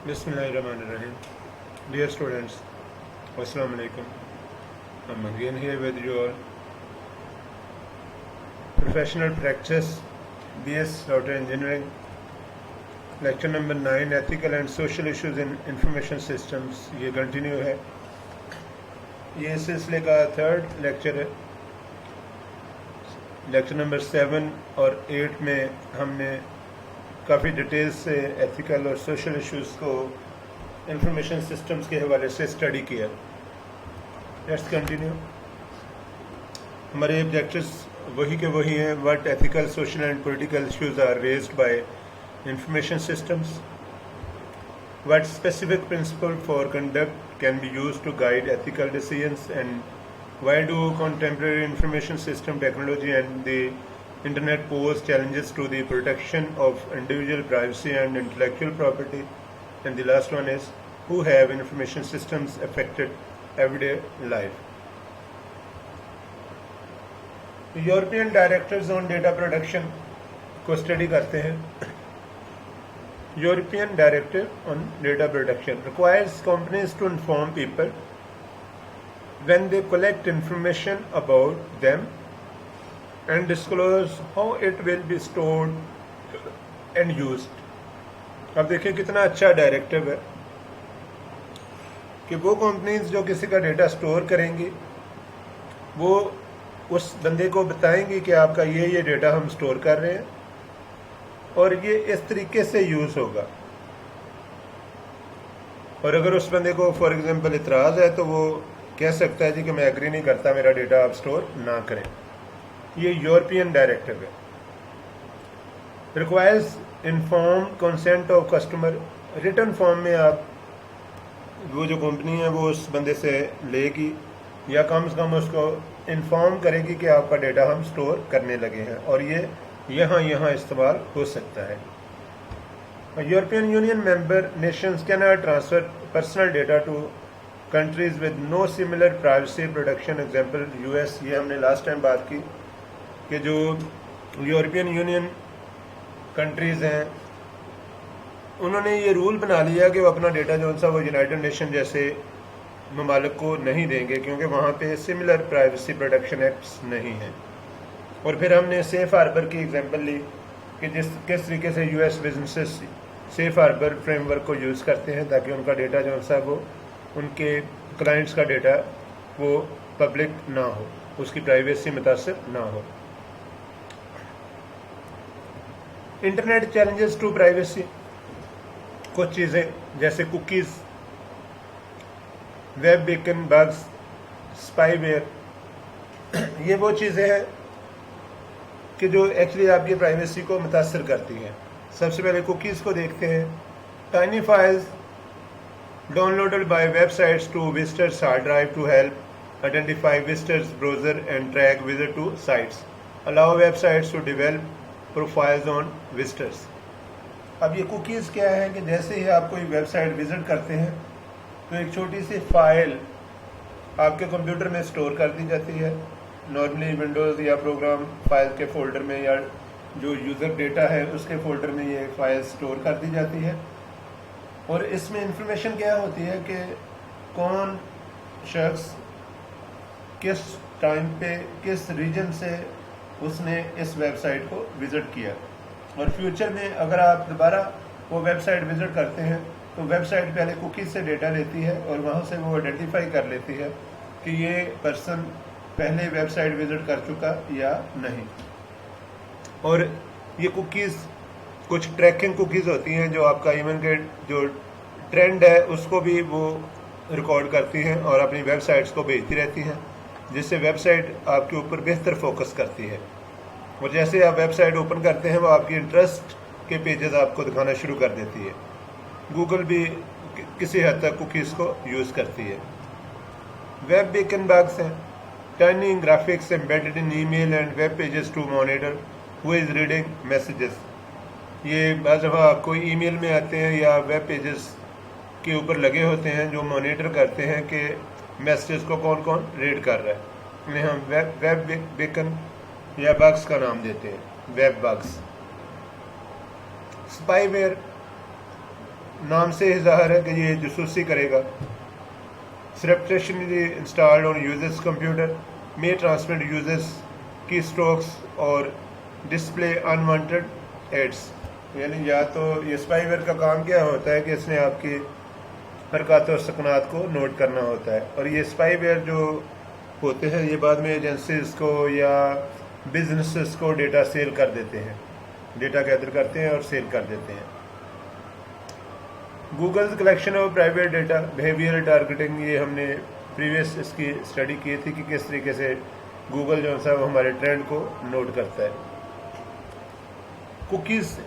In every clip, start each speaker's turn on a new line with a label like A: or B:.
A: Bismillahirrahmanirrahim. Dear students, Assalamu alaikum. I'm again here with your professional practice BS Software Engineering, lecture number 9, Ethical and Social Issues in Information Systems. ये continue है, ये सिलसिले का third lecture है. Lecture number 7 और 8 में हमने काफ़ी डिटेल से एथिकल और सोशल इश्यूज़ को इंफॉर्मेशन सिस्टम्स के हवाले से स्टडी किया. Let's continue. हमारे ऑब्जेक्टिव्स वही के वही हैं. What ethical, social and political issues are raised by information systems. What specific principle for conduct can be used to guide ethical decisions, and why do contemporary information system technology and the internet pose challenges to the protection of individual privacy and intellectual property? And the last one is, who have information systems affected everyday life? European directives on data protection को study करते हैं. European directive on data protection requires companies to inform people when they collect information about them and disclose how it will be stored and used. अब देखिए कितना अच्छा directive है कि वो कंपनीज जो किसी का डेटा स्टोर करेंगी वो उस बंदे को बताएंगी कि आपका ये डेटा हम स्टोर कर रहे हैं और ये इस तरीके से यूज़ होगा. और अगर उस बंदे को फॉर एग्जांपल इतराज़ है तो वो कह सकता है जी कि मैं एग्री नहीं करता, मेरा डेटा आप स्टोर ना करें. ये यूरोपियन डायरेक्टिव है. Requires informed consent of customer. Return form में आप वो जो कंपनी है वो उस बंदे से लेगी या कम से कम उसको इन्फॉर्म करेगी कि आपका डेटा हम स्टोर करने लगे हैं और ये यहाँ इस्तेमाल हो सकता है. European union member nations can not transfer personal data to countries with no similar privacy protection. Example US, ये हमने लास्ट टाइम बात की कि जो यूरोपियन यूनियन कंट्रीज़ हैं उन्होंने ये रूल बना लिया कि वो अपना डेटा जो सा वो यूनाइटेड नेशन जैसे ममालिक को नहीं देंगे क्योंकि वहाँ पे सिमिलर प्राइवेसी प्रोटेक्शन एक्ट्स नहीं हैं. और फिर हमने सेफ हार्बर की एग्जांपल ली कि किस तरीके से US businesses safe harbour framework को यूज़ करते हैं ताकि उनका डेटा जो सा वो उनके क्लाइंट्स का डेटा वो पब्लिक ना हो, उसकी प्राइवेसी मुतासिर ना हो. Internet challenges to privacy. कुछ चीज़ें जैसे cookies, web beacon bugs, spyware, ये वो चीज़ें हैं कि जो एक्चुअली आपकी प्राइवेसी को मुतासिर करती हैं. सबसे पहले कुकीज़ को देखते हैं. Tiny files downloaded by websites to visitors hard drive to help identify visitors browser and track visit to sites. Allow websites to develop profiles on visitors. अब ये कुकीज़ क्या है कि जैसे ही आप कोई वेबसाइट विजिट करते हैं तो एक छोटी सी फाइल आपके कंप्यूटर में स्टोर कर दी जाती है. नॉर्मली विंडोज़ या प्रोग्राम फाइल के फोल्डर में या जो यूज़र डेटा है उसके फोल्डर में ये फाइल स्टोर कर दी जाती है. और इसमें इंफॉर्मेशन क्या होती है कि कौन शख्स किस टाइम पे किस रीजन से उसने इस वेबसाइट को विज़िट किया. और फ्यूचर में अगर आप दोबारा वो वेबसाइट विज़िट करते हैं तो वेबसाइट पहले कुकीज़ से डेटा लेती है और वहाँ से वो आइडेंटिफाई कर लेती है कि ये पर्सन पहले वेबसाइट विज़िट कर चुका या नहीं. और ये कुकीज़ कुछ ट्रैकिंग कुकीज़ होती हैं जो आपका इवन के जो ट्रेंड है उसको भी वो रिकॉर्ड करती हैं और अपनी वेबसाइट्स को भेजती रहती हैं जिससे वेबसाइट आपके ऊपर बेहतर फोकस करती है. और जैसे आप वेबसाइट ओपन करते हैं वो आपकी इंटरेस्ट के पेजेस आपको दिखाना शुरू कर देती है. गूगल भी किसी हद तक कुकीज़ को यूज़ करती है. वेब बीकन बग्स हैं. Tiny graphics embedded in email and web pages to monitor who is reading messages. ये बाज़ दफ़ा आपको ईमेल में आते हैं या वेब पेजेस के ऊपर लगे होते हैं जो मॉनिटर करते हैं कि मैसेजेस को कौन कौन रीड कर रहा है. इन्हें हम वेब बीकन या बग्स का नाम देते हैं, वेब बग्स. स्पाईवेयर नाम से ही ज़ाहिर है कि ये जासूसी करेगा. Surreptitiously installed on users computer may transmit users keystrokes और display unwanted ads. यानी या तो ये स्पाईवेयर का काम क्या होता है कि इसने आपकी हरकत और सकनात को नोट करना होता है, और ये स्पाईवेयर जो होते हैं ये बाद में एजेंसीज को या बिजनेसेस को डेटा सेल कर देते हैं, डेटा गैदर करते हैं और सेल कर देते हैं. Google's collection of private data behaviour targeting, ये हमने प्रीवियस इसकी स्टडी की थी कि किस तरीके से गूगल जो है वो हमारे ट्रेंड को नोट करता है. कुकीज़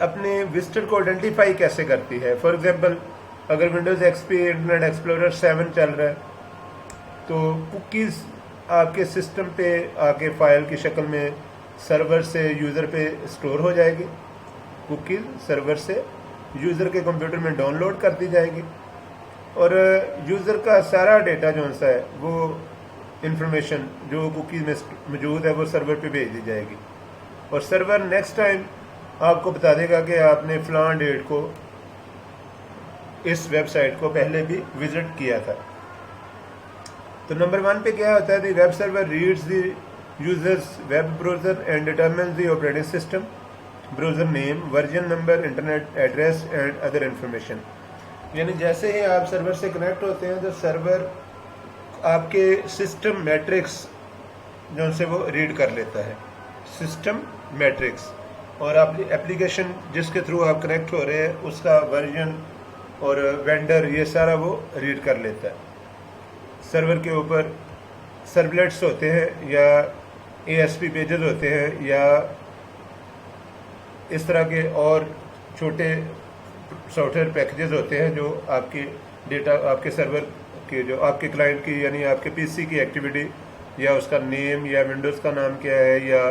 A: अपने विजिटर को आइडेंटिफाई कैसे करती है. फॉर एग्जांपल अगर विंडोज़ एक्सपी इंटरनेट एक्सप्लोरर 7 चल रहा है तो कुकीज़ आपके सिस्टम पे आके फाइल की शक्ल में सर्वर से यूज़र पे स्टोर हो जाएगी. कुकीज़ सर्वर से यूज़र के कंप्यूटर में डाउनलोड कर दी जाएगी और यूज़र का सारा डेटा जो सा है वो इंफॉर्मेशन जो कुकीज़ में मौजूद है वो सर्वर पे भेज दी जाएगी, और सर्वर नेक्स्ट टाइम आपको बता देगा कि आपने फ़लाँ डेट को इस वेबसाइट को पहले भी विज़िट किया था. तो नंबर 1 पे क्या होता है, the web server reads the users web browser and determines the operating system, browser name, version number, internet address and other information. यानी जैसे ही आप सर्वर से कनेक्ट होते हैं तो सर्वर आपके सिस्टम मैट्रिक्स जो से वो रीड कर लेता है, सिस्टम मैट्रिक्स, और आप एप्लीकेशन जिसके थ्रू आप कनेक्ट हो रहे हैं उसका वर्जन और वेंडर ये सारा वो रीड कर लेता है. सर्वर के ऊपर सर्वलेट्स होते हैं या ASP पेजेस होते हैं या इस तरह के और छोटे सॉफ्टवेयर पैकेजेस होते हैं जो आपकी डेटा आपके सर्वर के जो आपके क्लाइंट की यानी आपके PC की एक्टिविटी या उसका नेम या विंडोज़ का नाम क्या है या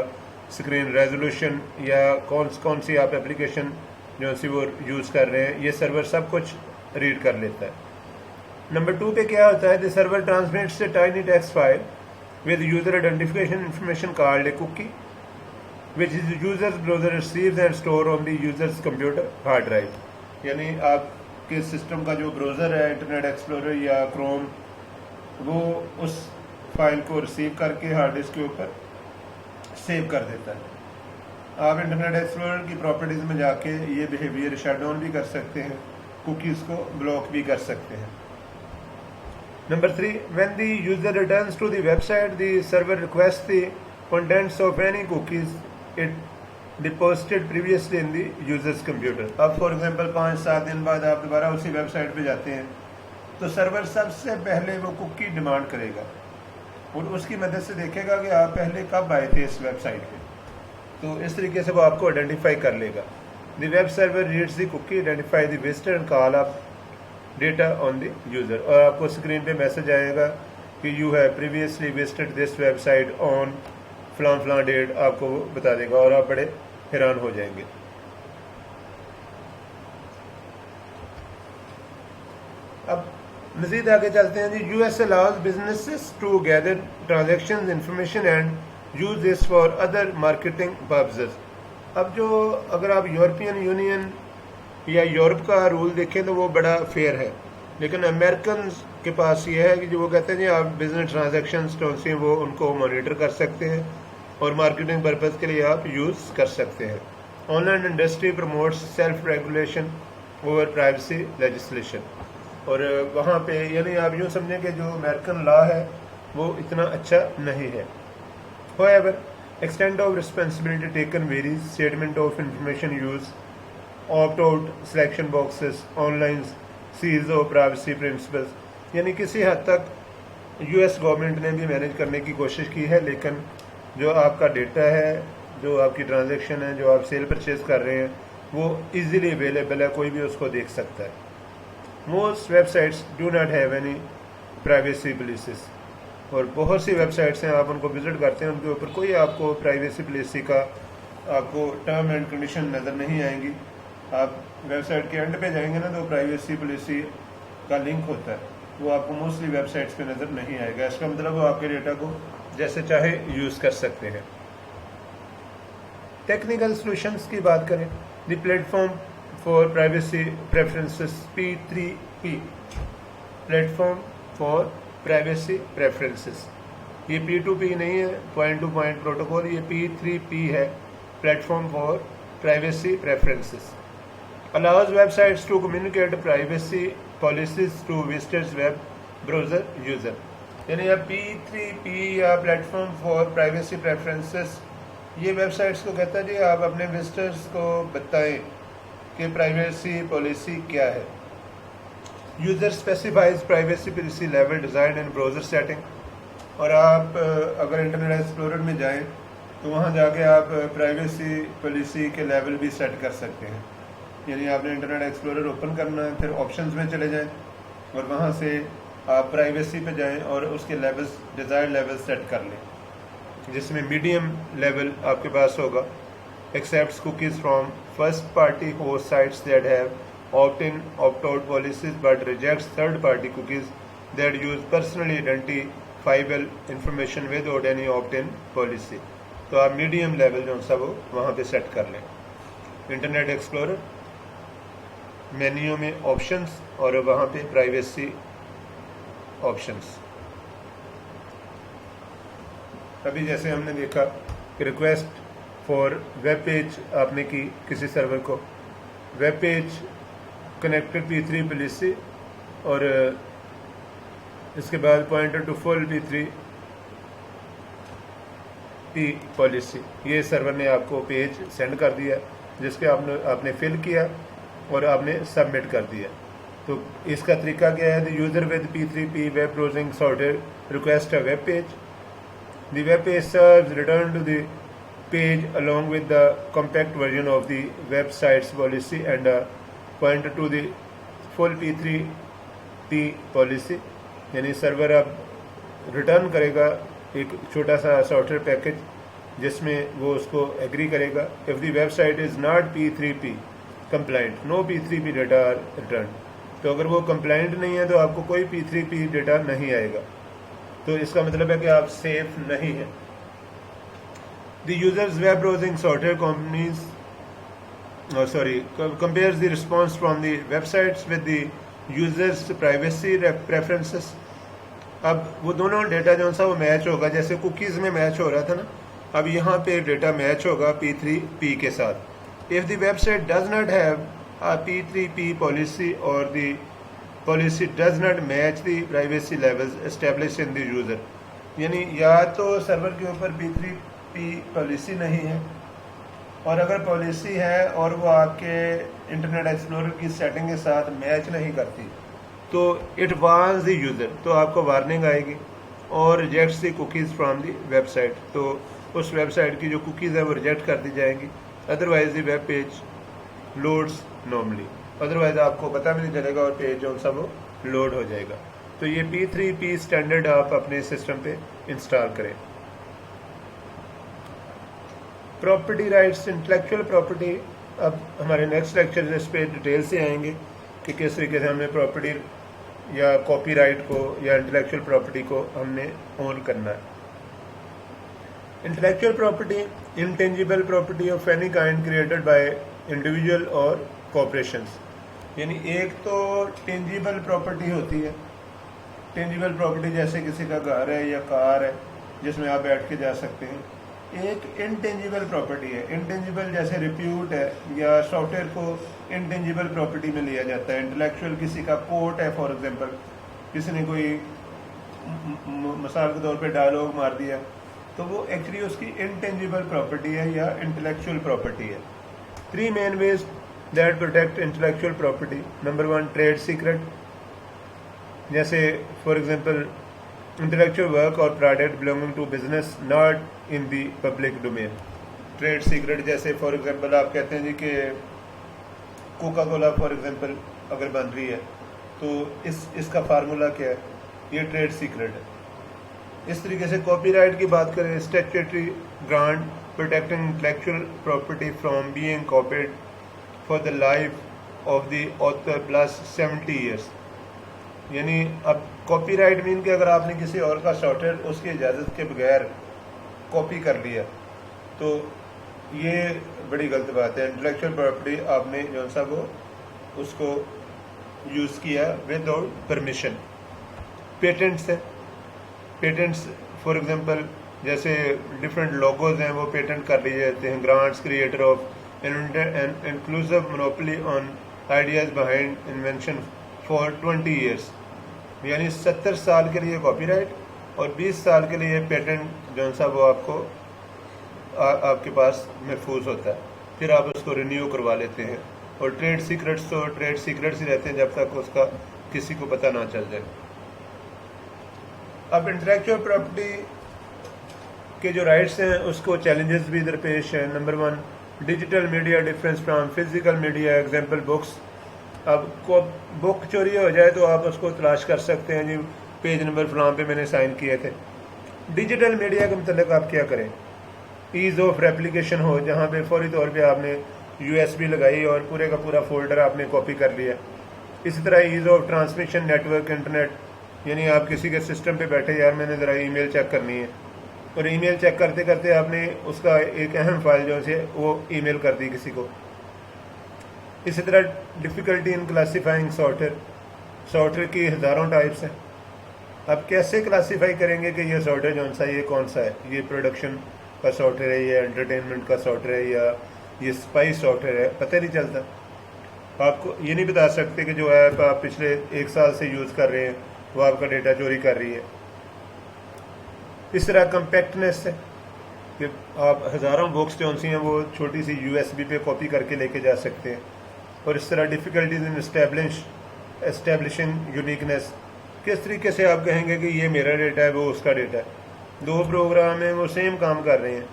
A: स्क्रीन रेजोल्यूशन या कौन सी आप एप्लीकेशन जो सी वो यूज़ कर रहे हैं, ये सर्वर सब कुछ रीड कर लेता है. नंबर 2 पे क्या होता है, the server transmits a tiny text file with user identification information called a cookie which is the user's browser receives and store on the user's computer hard drive. यानी आपके सिस्टम का जो ब्राउज़र है internet explorer या Chrome वो उस file को receive करके हार्ड डिस्क के ऊपर सेव कर देता है. आप इंटरनेट एक्सप्लोरर की प्रॉपर्टीज़ में जाके ये बिहेवियर शट डाउन भी कर सकते हैं, कुकीज़ को ब्लॉक भी कर सकते हैं. Number 3, when the user returns to the website, the server requests the contents of any cookies it deposited previously in the user's computer. अब फॉर एग्जांपल 5-7 दिन बाद आप दोबारा उसी वेबसाइट पे जाते हैं तो सर्वर सबसे पहले वो कुकी डिमांड करेगा और उसकी मदद से देखेगा कि आप पहले कब आए थे इस वेबसाइट पे, तो इस तरीके से वो आपको आइडेंटिफाई कर लेगा. The web server reads the cookie, identify the visitor and call up data on the user, और आपको स्क्रीन पे मैसेज आएगा कि you have previously visited this website on फलां डेट, आपको वो बता देगा और आप बड़े हैरान हो जाएंगे. अब मज़ीद आगे चलते हैं जी. US allows businesses to gather transactions information and use this for other marketing purposes. अब जो अगर आप यूरोपियन यूनियन या यूरोप का रूल देखें तो वो बड़ा फेयर है, लेकिन अमेरिकन के पास ये है कि जो वो कहते हैं जी आप बिजनेस ट्रांजैक्शंस जो हैं वो उनको मॉनिटर कर सकते हैं और मार्केटिंग पर्पज़ के लिए आप यूज़ कर सकते हैं. Online industry promotes self regulation over privacy legislation, और वहाँ पे यानी आप यूँ समझें कि जो अमेरिकन लॉ है वो इतना अच्छा नहीं है. However, extent of responsibility taken varies. Statement of information use, opt-out selection boxes, online seals of privacy principles. यानी किसी हद तक US गवर्नमेंट ने भी मैनेज करने की कोशिश की है, लेकिन जो आपका डेटा है, जो आपकी ट्रांजैक्शन है, जो आप सेल परचेज कर रहे हैं वो इजीली अवेलेबल है, कोई भी उसको देख सकता है. Most websites do not have any privacy policies, और बहुत सी वेबसाइट्स हैं आप उनको विजिट करते हैं उनके ऊपर कोई आपको प्राइवेसी पॉलिसी का आपको टर्म एंड कंडीशन नज़र नहीं आएंगी. आप वेबसाइट के एंड पे जाएंगे ना तो प्राइवेसी पॉलिसी का लिंक होता है, वो आपको मोस्टली वेबसाइट्स पे नज़र नहीं आएगा. इसका मतलब वो आपके डेटा को जैसे चाहे यूज़ कर सकते हैं. टेक्निकल सॉल्यूशंस की बात करें, the platform for privacy preferences, P3P, platform for privacy preferences. ये P2P नहीं है, पॉइंट टू पॉइंट प्रोटोकॉल, ये P3P है, platform for privacy preferences. allows websites to communicate privacy policies to visitors web browser user. यानी अब P3P या platform for privacy preferences ये websites को कहता है जी आप अपने विजिटर्स को बताएं कि प्राइवेसी पॉलिसी क्या है. User specifies privacy policy level design and browser setting. और आप अगर इंटरनेट एक्सप्लोरर में जाएं तो वहाँ जाके आप प्राइवेसी पॉलिसी के लेवल भी सेट कर सकते हैं. यानी आपने इंटरनेट एक्सप्लोरर ओपन करना है, फिर ऑप्शंस में चले जाएं और वहाँ से आप प्राइवेसी पे जाएं और उसके लेवल्स डिज़ायर्ड लेवल सेट कर लें, जिसमें मीडियम लेवल आपके पास होगा. Accepts cookies from first party host sites that have opt-in opt-out policies but rejects third party cookies that use personally identifiable information without any opt-in policy. तो आप medium level जो सा वो वहाँ पे सेट कर लें. इंटरनेट एक्सप्लोरर मेन्यू में ऑप्शंस और वहाँ पे प्राइवेसी ऑप्शंस. अभी जैसे हमने देखा कि रिक्वेस्ट फॉर वेब पेज आपने की किसी सर्वर को, web page connected P3 policy और इसके बाद pointer to full P3P policy, ये सर्वर ने आपको पेज सेंड कर दिया जिसके आपने फिल किया और आपने सबमिट कर दिया. तो इसका तरीका क्या है? The user with P3P web browsing sorted request a web page. The web page serves return to the page along with the compact version of the website's policy and a pointer to the full P3P policy. यानी server अब return करेगा एक छोटा सा software package जिसमें वो उसको agree करेगा. If the website is not P3P compliant no P3P data are return. तो अगर वो कंप्लाइंट नहीं है तो आपको कोई P3P डेटा नहीं आएगा. तो इसका मतलब है कि आप सेफ नहीं हैं. The user's web browsing software compares the response from the websites with the user's privacy preferences. अब वो दोनों डेटा जो सा वो मैच होगा, जैसे कुकीज़ में मैच हो रहा था ना, अब यहाँ पे डेटा मैच होगा P3P के साथ. If the website does not have a P3P policy or the policy does not match the privacy levels established in the user, यानी या तो सर्वर के ऊपर P3P पॉलिसी नहीं है, और अगर पॉलिसी है और वो आपके इंटरनेट एक्सप्लोरर की सेटिंग के साथ मैच नहीं करती तो इट वार्न्स द यूज़र, तो आपको वार्निंग आएगी और rejects the cookies from the website. तो उस वेबसाइट की जो कुकीज़ है वो रिजेक्ट कर दी जाएंगी. Otherwise the web page loads normally, otherwise आपको पता भी नहीं चलेगा और पेज जो सा वो लोड हो जाएगा. तो ये P3P स्टैंडर्ड आप अपने सिस्टम पे इंस्टॉल करें. प्रॉपर्टी राइट्स, इंटेलेक्चुअल प्रॉपर्टी, अब हमारे नेक्स्ट लेक्चर इस पे डिटेल से आएंगे कि किस तरीके से हमने प्रॉपर्टी या कॉपीराइट को या इंटेलेक्चुअल प्रॉपर्टी को हमने ओन करना है. Intellectual property, intangible property of any kind created by individual और कॉर्पोरेशंस. यानी एक तो टेंजिबल प्रॉपर्टी होती है. टेंजिबल प्रॉपर्टी जैसे किसी का घर है या कार है जिसमें आप बैठ के जा सकते हैं. एक इंटेंजिबल प्रॉपर्टी है. इंटेंजिबल जैसे रिप्यूट है या सॉफ्टवेयर को इंटेंजिबल प्रॉपर्टी में लिया जाता है. इंटेलेक्चुअल किसी का कोट है, फॉर एग्जांपल किसी ने कोई मिसाल के तौर पे डायलॉग मार दिया तो वो एक्चुअली उसकी इंटेंजिबल प्रॉपर्टी है या इंटेलेक्चुअल प्रॉपर्टी है. 3 main ways that protect intellectual property. Number 1 trade secret, जैसे for example intellectual work or product belonging to business not in the public domain. Trade secret जैसे फॉर एग्जांपल आप कहते हैं जी कि Coca Cola for example अगर बन रही है तो इसका फार्मूला क्या है, ये ट्रेड सीक्रेट है. इस तरीके से कॉपीराइट की बात करें, statutory grant protecting intellectual property from being copied for the life of the author plus 70 years. यानी अब कॉपीराइट मीन कि अगर आपने किसी और का सॉफ्टवेयर उसकी इजाज़त के बगैर कॉपी कर लिया तो یہ بڑی غلط بات ہے. انٹلیکچوئل پراپرٹی آپ نے جو سا وہ اس کو یوز کیا ود آؤٹ پرمیشن. پیٹنٹس ہیں, پیٹنٹس فار ایگزامپل جیسے ڈفرینٹ لوگوز ہیں وہ پیٹنٹ کر لیے جاتے ہیں. Grants creator of inclusive monopoly on ideas behind invention for 20 years, یعنی 70 سال کے لیے کاپی رائٹ اور 20 سال کے لیے پیٹنٹ جو سا وہ آپ کو آپ کے پاس محفوظ ہوتا ہے. پھر آپ اس کو رینیو کروا لیتے ہیں. اور ٹریڈ سیکرٹس تو ٹریڈ سیکرٹس ہی رہتے ہیں جب تک اس کا کسی کو پتہ نہ چل جائے. اب انٹلیکچوئل پراپرٹی کے جو رائٹس ہیں اس کو چیلنجز بھی درپیش ہیں. Number 1, digital media difference from physical media. Example books. اب کو بک چوری ہو جائے تو آپ اس کو تلاش کر سکتے ہیں, جی پیج نمبر فلاں پہ میں نے سائن کیے تھے. ڈیجیٹل میڈیا کے متعلق آپ کیا کریں؟ ایز آف ریپلیکیشن ہو, جہاں پہ فوری طور پہ آپ نے USB لگائی اور پورے کا پورا فولڈر آپ نے کاپی کر لیا. اسی طرح ease of transmission network internet, یعنی آپ کسی کے سسٹم پہ بیٹھے, یار میں نے ذرا ای میل چیک کرنی ہے, اور ای میل چیک کرتے کرتے آپ نے اس کا ایک اہم فائل جو ہے وہ ای میل کر دی کسی کو. اسی طرح difficulty in classifying soft where کی ہزاروں ٹائپس ہیں. آپ کیسے کلاسیفائی کریں گے کہ یہ سافٹ ویئر جو سا یہ کون سا ہے؟ یہ پروڈکشن کا سافٹ ویئر ہے, یہ انٹرٹینمنٹ کا سافٹ ویئر ہے, یا یہ اسپائی سافٹ ویئر ہے؟ پتہ نہیں چلتا. آپ کو یہ نہیں بتا سکتے کہ جو ایپ آپ پچھلے 1 سال سے یوز کر رہے ہیں وہ آپ کا ڈیٹا چوری کر رہی ہے. اس طرح کمپیکٹنیس ہے کہ آپ ہزاروں بکس جو سی ہیں وہ چھوٹی سی USB پہ کاپی کر کے لے کے جا سکتے ہیں. اور اس طرح ڈیفیکلٹیز ان اسٹیبلشنگ یونیکنیس, کس طریقے سے آپ کہیں گے کہ یہ میرا ڈیٹا ہے وہ اس کا ڈیٹا ہے؟ 2 پروگرام ہیں وہ سیم کام کر رہے ہیں,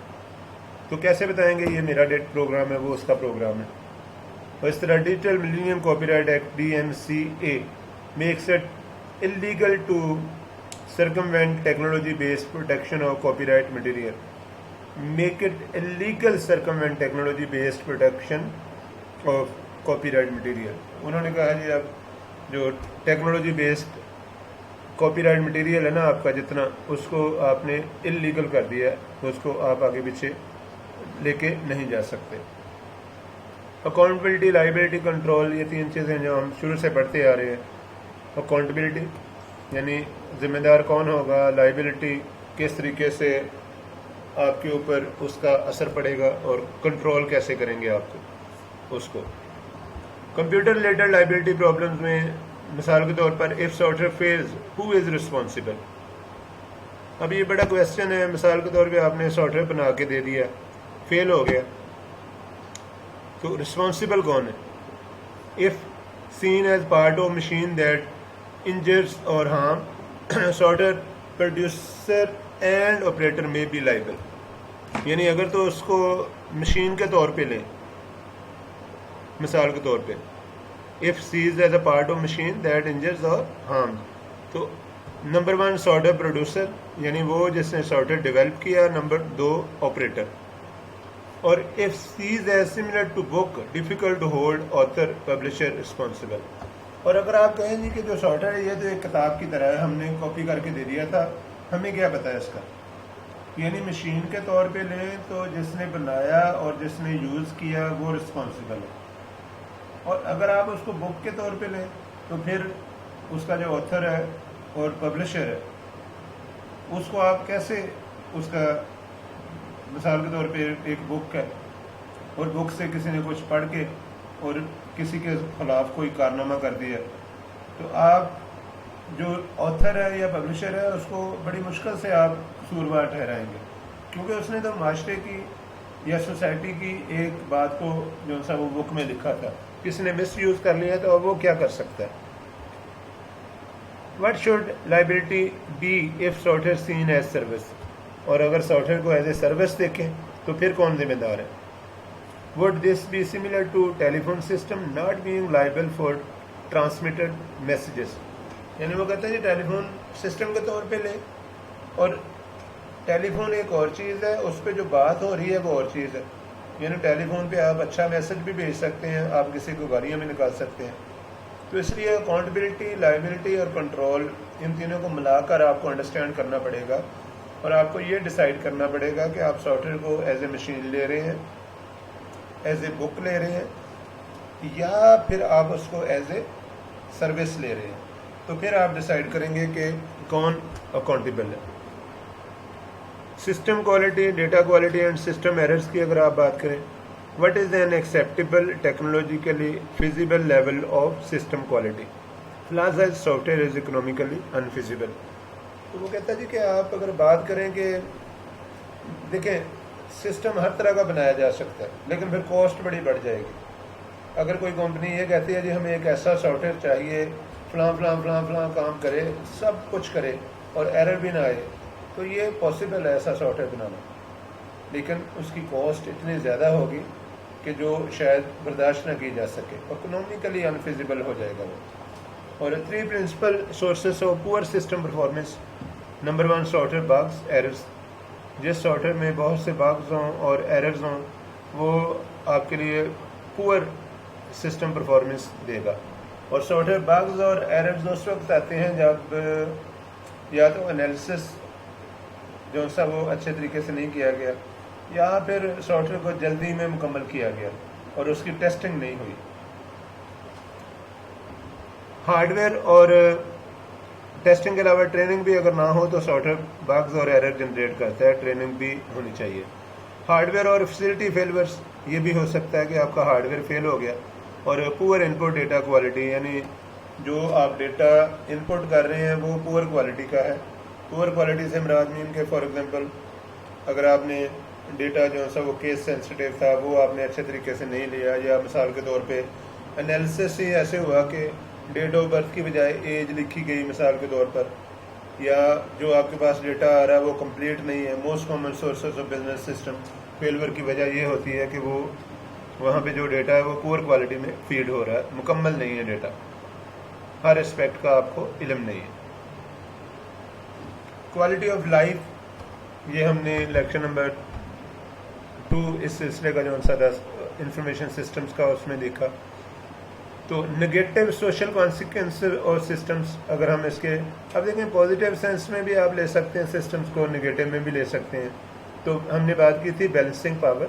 A: تو کیسے بتائیں گے یہ میرا پروگرام ہے وہ اس کا پروگرام ہے؟ اور اس طرح digital millennium copy right act DMCA makes it illegal to circumvent technology based protection of copyright material. Make it illegal circumvent technology based protection of copyright material. انہوں نے کہا جی اب جو technology based copy right material ہے نا آپ کا جتنا, اس کو آپ نے انلیگل کر دیا ہے, اس کو آپ آگے پیچھے لے کے نہیں جا سکتے. اکاؤنٹیبلٹی, لائبلٹی, کنٹرول, یہ 3 چیزیں جو ہم شروع سے پڑھتے آ رہے ہیں. اکاؤنٹیبلٹی یعنی ذمہ دار کون ہوگا, لائبلٹی کس طریقے سے آپ کے اوپر اس کا اثر پڑے گا, اور کنٹرول کیسے کریں گے آپ کو اس کو. کمپیوٹر ریلیٹڈ لائبلٹی پرابلمز میں مثال کے طور پر if software fails who is responsible. اب یہ بڑا کویشچن ہے. مثال کے طور پہ آپ نے سافٹ ویئر بنا کے دے دیا, فیل ہو گیا, تو رسپانسبل کون ہے؟ If seen as part of machine that injures or harm, software producer and operator may be liable. یعنی اگر تو اس کو مشین کے طور پہ لیں, مثال کے طور پہ if seized as a part of machine that injures or harms, تو نمبر 1 سافٹ ویئر پروڈیوسر یعنی وہ جس نے سافٹ ویئر ڈیولپ کیا, نمبر 2 آپریٹر. اور if seized as similar to book, difficult to hold author publisher responsible. اور اگر آپ کہیں گے کہ جو سافٹ ویئر ہے یہ تو ایک کتاب کی طرح ہے, ہم نے کاپی کر کے دے دیا تھا, ہمیں کیا پتا ہے اس کا, یعنی مشین کے طور پہ لیں تو جس نے بنایا اور جس نے یوز کیا وہ رسپانسبل ہے. اور اگر آپ اس کو بک کے طور پہ لیں تو پھر اس کا جو آتھر ہے اور پبلشر ہے اس کو آپ کیسے, اس کا مثال کے طور پہ ایک بک ہے اور بک سے کسی نے کچھ پڑھ کے اور کسی کے خلاف کوئی کارنامہ کر دیا, تو آپ جو آتھر ہے یا پبلشر ہے اس کو بڑی مشکل سے آپ قصوروار ٹھہرائیں گے, کیونکہ اس نے تو معاشرے کی یا سوسائٹی کی ایک بات کو جو سا وہ بک میں لکھا تھا, کسی نے مس یوز کر لیا تو اب وہ کیا کر سکتا ہے. What should liability be if software seen as service? اور اگر سافٹ ویئر کو ایز اے سروس دیکھیں تو پھر کون ذمہ دار ہے؟ Would this be similar to telephone system not being liable for transmitted messages? یعنی وہ کہتے ہیں جی ٹیلی فون سسٹم کے طور پہ لیں, اور ٹیلی فون ایک اور چیز ہے, اس پہ جو بات ہو رہی ہے وہ اور چیز ہے. یعنی ٹیلی فون پہ آپ اچھا میسج بھی بھیج سکتے ہیں, آپ کسی کو گالیاں بھی نکال سکتے ہیں. تو اس لیے اکاؤنٹیبلٹی, لائبلٹی اور کنٹرول ان تینوں کو ملا کر آپ کو انڈرسٹینڈ کرنا پڑے گا, اور آپ کو یہ ڈیسائیڈ کرنا پڑے گا کہ آپ سافٹ ویئر کو ایز اے مشین لے رہے ہیں ایز اے بک لے رہے ہیں یا پھر آپ اس کو ایز اے سروس لے رہے ہیں، تو پھر آپ ڈیسائیڈ کریں گے کہ کون اکاؤنٹیبل ہے۔ System quality, data quality and system errors کی اگر آپ بات کریں، what is an acceptable technologically feasible level of system quality? Flaws as soft where is economically infeasible. تو وہ کہتا ہے جی کہ آپ اگر بات کریں کہ دیکھیں سسٹم ہر طرح کا بنایا جا سکتا ہے لیکن پھر کاسٹ بڑی بڑھ جائے گی۔ اگر کوئی کمپنی یہ کہتی ہے جی ہمیں ایک ایسا سافٹ ویئر چاہیے فلاں فلاں فلاں فلاں کام کرے، سب کچھ کرے اور ایرر بھی نہ آئے، تو یہ پاسبل ہے ایسا سافٹ ویئر بنانا، لیکن اس کی کاسٹ اتنی زیادہ ہوگی کہ جو شاید برداشت نہ کی جا سکے، اکنامیکلی انفیزیبل ہو جائے گا وہ۔ اور 3 principal sources of poor system performance. Number 1 software bugs errors, جس سافٹ ویئر میں بہت سے باگز ہوں اور ایررز ہوں وہ آپ کے لیے پور سسٹم پرفارمنس دے گا۔ اور سافٹ ویئر باگز اور ایررز اس وقت آتے ہیں جب یا تو انالیسس جو سا وہ اچھے طریقے سے نہیں کیا گیا، یا پھر سافٹ ویئر کو جلدی میں مکمل کیا گیا اور اس کی ٹیسٹنگ نہیں ہوئی۔ ہارڈ ویئر اور ٹیسٹنگ کے علاوہ ٹریننگ بھی اگر نہ ہو تو سافٹ ویئر باگز اور ایرر جنریٹ کرتا ہے، ٹریننگ بھی ہونی چاہیے۔ ہارڈ ویئر اور فیسلٹی فیلورس، یہ بھی ہو سکتا ہے کہ آپ کا ہارڈ ویئر فیل ہو گیا۔ اور پور ان پٹ ڈیٹا کوالٹی، یعنی جو آپ ڈیٹا ان پٹ کر رہے ہیں وہ پور کوالٹی کا ہے۔ پور کوالٹی سے مراد مین کہ فار ایگزامپل اگر آپ نے ڈیٹا جو سا وہ کیس سینسٹیو تھا وہ آپ نے اچھے طریقے سے نہیں لیا، یا مثال کے طور پہ انالیسس ہی ایسے ہوا کہ ڈیٹ آف برتھ کی بجائے ایج لکھی گئی مثال کے طور پر، یا جو آپ کے پاس ڈیٹا آ رہا ہے وہ کمپلیٹ نہیں ہے۔ Most common sources of business system failure کی وجہ یہ ہوتی ہے کہ وہ وہاں پہ جو ڈیٹا ہے وہ پور کوالٹی میں فیڈ ہو رہا ہے، مکمل نہیں ہے ڈیٹا، ہر اسپیکٹ کا آپ کو علم نہیں ہے۔ کوالٹی آف لائف، یہ ہم نے لیکچر نمبر 2 اس سلسلے کا جو سا انفارمیشن سسٹمز کا اس میں دیکھا۔ تو نگیٹو سوشل کانسیکوینس اور سسٹمز، اگر ہم اس کے اب دیکھیں پازیٹیو سینس میں بھی آپ لے سکتے ہیں سسٹمز کو، نگیٹو میں بھی لے سکتے ہیں۔ تو ہم نے بات کی تھی balancing power,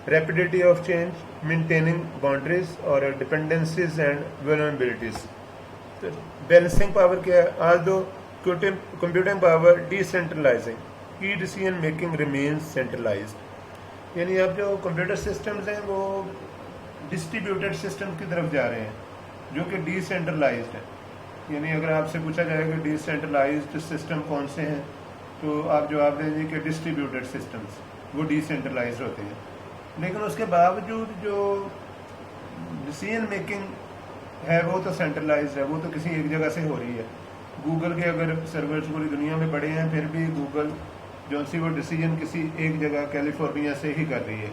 A: rapidity of change, maintaining boundaries اور ڈپینڈنسیز اینڈ ولنریبلٹیز۔ تو بیلنسنگ پاور کیا ہے؟ آج دو کمپیوٹنگ پاور ڈی سینٹرلائزنگ، کی ڈیسیژن میکنگ ریمینز سینٹرلائزڈ، یعنی اب جو کمپیوٹر سسٹمز ہیں وہ ڈسٹریبیوٹیڈ سسٹم کی طرف جا رہے ہیں جو کہ ڈی سینٹرلائزڈ ہے۔ یعنی اگر آپ سے پوچھا جائے کہ ڈی سینٹرلائزڈ سسٹم کون سے ہیں تو آپ جواب دیں گے کہ ڈسٹریبیوٹیڈ سسٹمز وہ ڈی سینٹرلائزڈ ہوتے ہیں، لیکن اس کے باوجود جو ڈیسیژن میکنگ ہے وہ تو سینٹرلائزڈ ہے، وہ تو کسی ایک جگہ سے ہو رہی ہے۔ گوگل کے اگر سرورز پوری دنیا میں بڑے ہیں پھر بھی گوگل جو سی وہ ڈیسیژن کسی ایک جگہ کیلیفورنیا سے ہی کر رہی ہے۔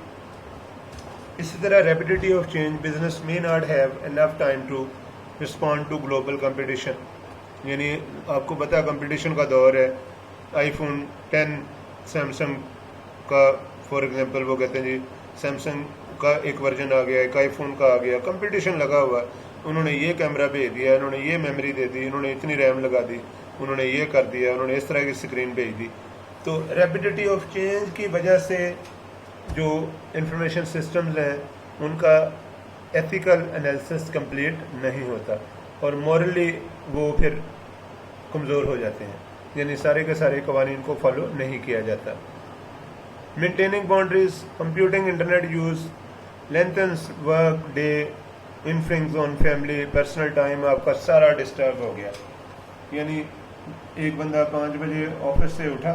A: اسی طرح rapidity of change, business may not have enough time to respond to global competition، یعنی آپ کو پتا کمپٹیشن کا دور ہے۔ آئی فون 10 سیمسنگ کا فار ایگزامپل وہ کہتے ہیں جی سیمسنگ کا ایک ورژن آ گیا، ایک آئی فون کا آ گیا، کمپٹیشن لگا ہوا ہے، انہوں نے یہ کیمرہ بھیج دیا، انہوں نے یہ میموری دے دی، انہوں نے اتنی ریم لگا دی، انہوں نے یہ کر دیا، انہوں نے اس طرح کی اسکرین بھیج دی۔ تو ریپیڈیٹی آف چینج کی وجہ سے جو انفارمیشن سسٹمز ہیں ان کا ایتھیکل انالیسس کمپلیٹ نہیں ہوتا اور مورلی وہ پھر کمزور ہو جاتے ہیں، یعنی سارے کے سارے قوانین کو فالو نہیں کیا جاتا۔ Maintaining boundaries, computing internet use lengthens work day, infringes on family personal time, آپ کا سارا ڈسٹرب ہو گیا۔ یعنی ایک بندہ 5 بجے آفس سے اٹھا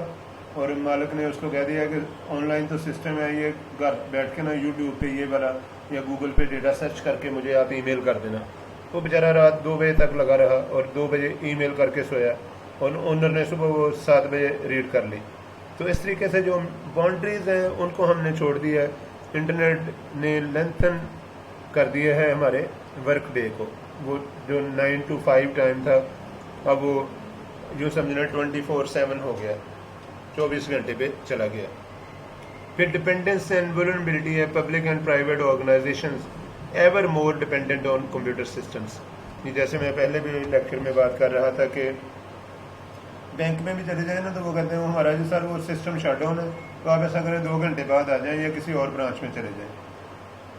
A: اور مالک نے اس کو کہہ دیا کہ آن لائن تو سسٹم ہے، یہ گھر بیٹھ کے نا یوٹیوب پہ یہ والا یا گوگل پہ ڈیٹا سرچ کر کے مجھے آپ ای میل کر دینا۔ وہ بیچارہ رات 2 بجے تک لگا رہا اور 2 بجے ای میل کر کے سویا اور اونر نے صبح وہ 7 بجے ریڈ کر لی۔ تو اس طریقے سے جو باؤنڈریز ہیں ان کو ہم نے چھوڑ دیا ہے، انٹرنیٹ نے لینتھن کر دیا ہے ہمارے ورک ڈے کو۔ وہ جو 9 to 5 ٹائم تھا اب وہ یوں سمجھنا 24/7 ہو گیا، 24 گھنٹے پہ چلا گیا۔ پھر ڈپینڈنس اینڈ ولنریبلٹی ہے، public and private organizations ever more dependent on computer systems. جیسے میں پہلے بھی لیکچر میں بات کر رہا تھا کہ बैंक में भी चले जाए ना तो वो कहते हैं वो हमारा जो सर वो सिस्टम शट डाउन है, तो आप ऐसा करें 2 घंटे बाद आ जाएं या किसी और ब्रांच में चले जाएं।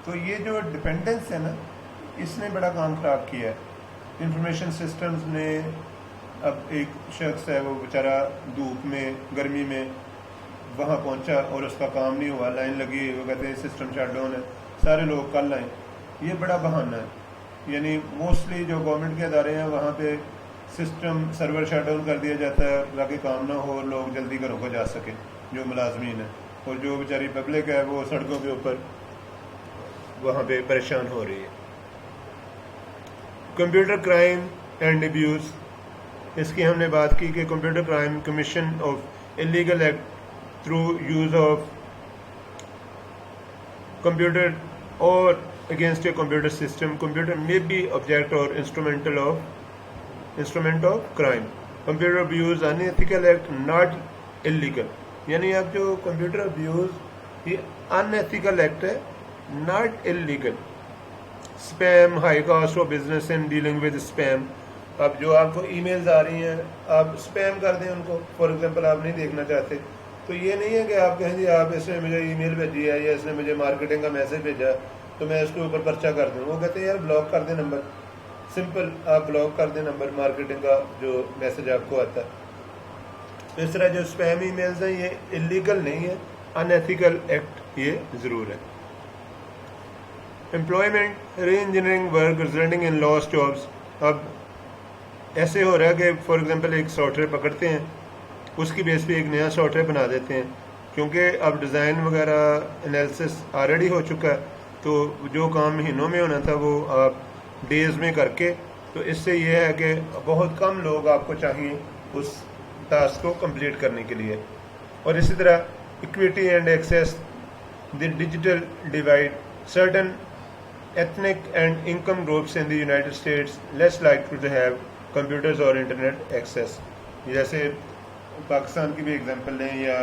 A: तो ये जो डिपेंडेंस है ना, इसने बड़ा काम ख़राब किया है। इंफॉर्मेशन सिस्टम्स ने, अब एक शख्स है वो बेचारा धूप में गर्मी में वहाँ पहुँचा और उसका काम नहीं हुआ, लाइन लगी, वो कहते हैं सिस्टम शट डाउन है, सारे लोग कल आएँ। ये बड़ा बहाना है। यानी मोस्टली जो गवर्नमेंट के अदारे हैं वहाँ पे सिस्टम सर्वर शट डाउन कर दिया जाता है ताकि काम ना हो, लोग जल्दी घरों को जा सकें जो मुलाजमीन है, और जो बेचारी पब्लिक है वो सड़कों के ऊपर वहाँ पे परेशान हो रही है। कंप्यूटर क्राइम एंड अब्यूज़, इसकी हमने बात की कि computer crime commission of illegal act through use of computer और against a computer system. Computer may be object or instrument of crime. Computer abuse unethical act, not illegal. यानी अब जो computer abuse ये अनएथिकल एक्ट है, not illegal. Spam, high cost of business in dealing with spam. अब जो आपको emails आ रही हैं आप स्पैम कर दें उनको, फॉर एग्जांपल आप नहीं देखना चाहते, तो ये नहीं है कि आप कहें जी आप इसने मुझे ईमेल भेजी है या इसने मुझे मार्केटिंग का मैसेज भेजा तो मैं इसके ऊपर पर्चा कर दूँ। वो कहते हैं यार ब्लॉक कर दें नंबर, सिंपल आप ब्लॉक कर दें नंबर मार्केटिंग का जो मैसेज आपको आता है। तो इस तरह जो स्पैम ईमेल्स हैं ये इलीगल नहीं है, अनएथिकल एक्ट ये ज़रूर है। एम्प्लॉयमेंट री engineering work resulting in lost jobs. अब ऐसे हो रहा है कि फॉर एग्जांपल एक सॉफ्टवेयर पकड़ते हैं, उसकी बेस पे एक नया सॉफ्टवेयर बना देते हैं, क्योंकि अब डिज़ाइन वगैरह एनालिसिस ऑलरेडी हो चुका है, तो जो काम महीनों में होना था वो आप डेज़ में करके, तो इससे ये है कि बहुत कम लोग आपको चाहिए उस टास्क को कंप्लीट करने के लिए। और इसी तरह equity and access, the digital divide, certain ethnic and income groups in the United States less likely to have computers or internet access. जैसे पाकिस्तान की भी एग्जांपल लें या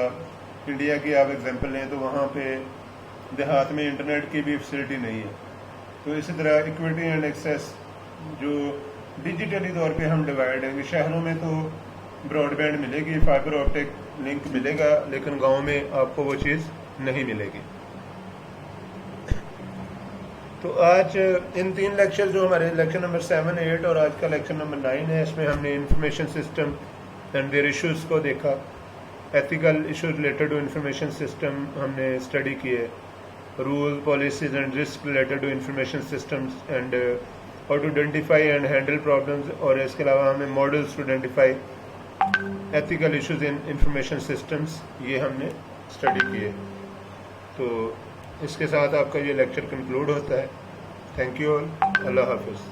A: इंडिया की आप एग्जांपल लें, तो वहाँ पे देहात में इंटरनेट की भी फैसिलिटी नहीं है। तो इसी तरह इक्विटी एंड एक्सेस जो डिजिटली तौर पे हम डिवाइड हैं, शहरों में तो ब्रॉडबैंड मिलेगी, फाइबर ऑप्टिक लिंक मिलेगा, लेकिन गाँव में आपको वो चीज़ नहीं मिलेगी। तो आज इन 3 लेक्चर जो हमारे लेक्चर नंबर 7, 8 और आज का लेक्चर नंबर 9 है, इसमें हमने information system and their issues को देखा। Ethical issues related to information system हमने स्टडी किए, rule, policies and risk related to information systems and how to identify and handle problems, और इसके अलावा हमें models to identify ethical issues in information systems, ये हमने स्टडी किए। तो इसके साथ आपका ये लेक्चर कंक्लूड होता है। थैंक यू ऑल, अल्लाह हाफिज़।